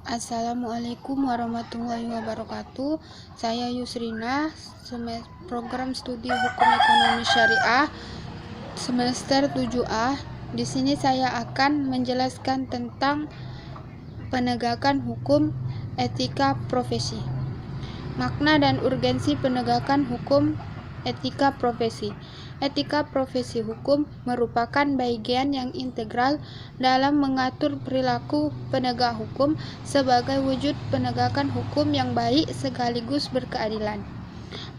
Assalamualaikum warahmatullahi wabarakatuh. Saya Yusrina, program studi Hukum Ekonomi Syariah semester 7A. Di sini saya akan menjelaskan tentang penegakan hukum etika profesi. Makna dan urgensi penegakan hukum etika profesi. Etika profesi hukum merupakan bagian yang integral dalam mengatur perilaku penegak hukum sebagai wujud penegakan hukum yang baik sekaligus berkeadilan.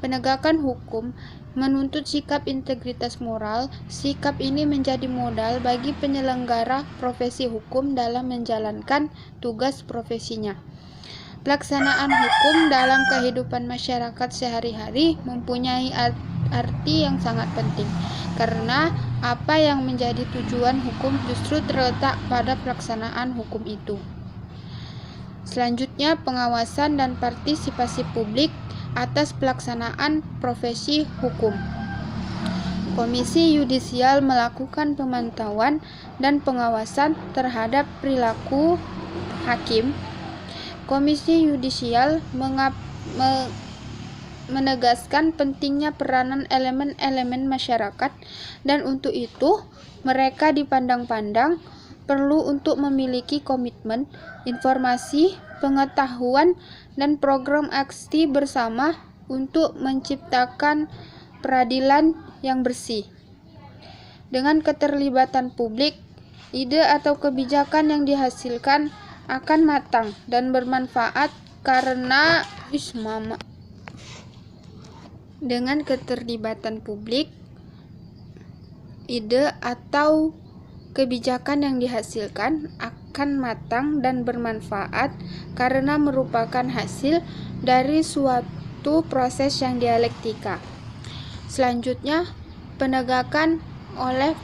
Penegakan hukum menuntut sikap integritas moral. Sikap ini menjadi modal bagi penyelenggara profesi hukum dalam menjalankan tugas profesinya. Pelaksanaan hukum dalam kehidupan masyarakat sehari-hari mempunyai arti yang sangat penting, karena apa yang menjadi tujuan hukum justru terletak pada pelaksanaan hukum itu. Selanjutnya, pengawasan dan partisipasi publik atas pelaksanaan profesi hukum. Komisi Yudisial melakukan pemantauan dan pengawasan terhadap perilaku hakim. Komisi Yudisial menegaskan pentingnya peranan elemen-elemen masyarakat, dan untuk itu mereka dipandang-pandang perlu untuk memiliki komitmen, informasi, pengetahuan, dan program aksi bersama untuk menciptakan peradilan yang bersih. Dengan keterlibatan publik, ide atau kebijakan yang dihasilkan akan matang dan bermanfaat karena dengan keterlibatan publik, ide atau kebijakan yang dihasilkan akan matang dan bermanfaat karena merupakan hasil dari suatu proses yang dialektika. Selanjutnya, penegakan oleh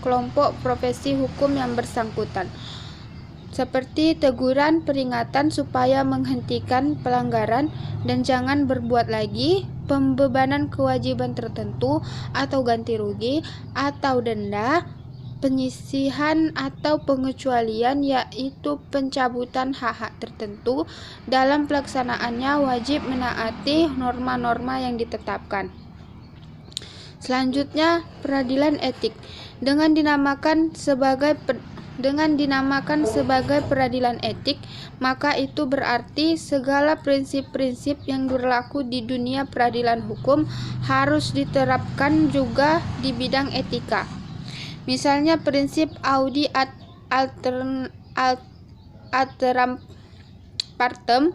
kelompok profesi hukum yang bersangkutan, seperti teguran, peringatan supaya menghentikan pelanggaran dan jangan berbuat lagi, pembebanan kewajiban tertentu atau ganti rugi atau denda, penyisihan atau pengecualian yaitu pencabutan hak-hak tertentu. Dalam pelaksanaannya wajib menaati norma-norma yang ditetapkan. Selanjutnya, peradilan etik dengan dinamakan sebagai peradilan etik, maka itu berarti segala prinsip-prinsip yang berlaku di dunia peradilan hukum harus diterapkan juga di bidang etika. Misalnya prinsip audi ad alteram partem,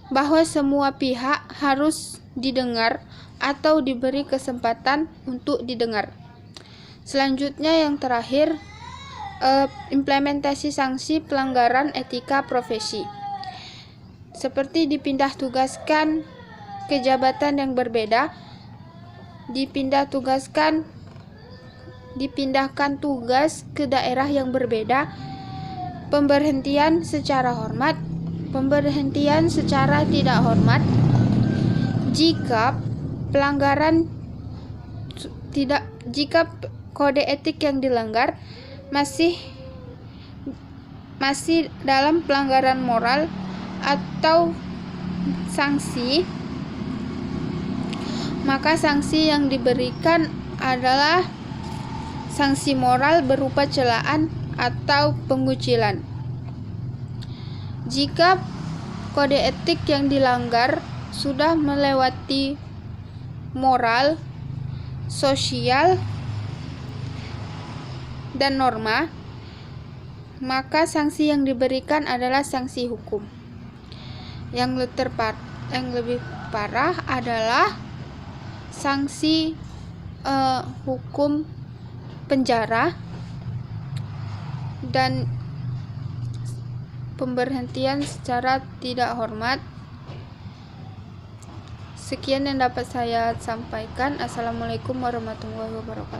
bahwa semua pihak harus didengar atau diberi kesempatan untuk didengar. Selanjutnya, yang terakhir, implementasi sanksi pelanggaran etika profesi, seperti dipindahkan tugas ke daerah yang berbeda, pemberhentian secara hormat, pemberhentian secara tidak hormat. Jika kode etik yang dilanggar masih dalam pelanggaran moral atau sanksi, maka sanksi yang diberikan adalah sanksi moral berupa celaan atau pengucilan. Jika kode etik yang dilanggar sudah melewati moral, sosial, dan norma, maka sanksi yang diberikan adalah sanksi hukum. Yang lebih parah adalah sanksi hukum penjara dan pemberhentian secara tidak hormat. Sekian yang dapat saya sampaikan. Assalamualaikum warahmatullahi wabarakatuh.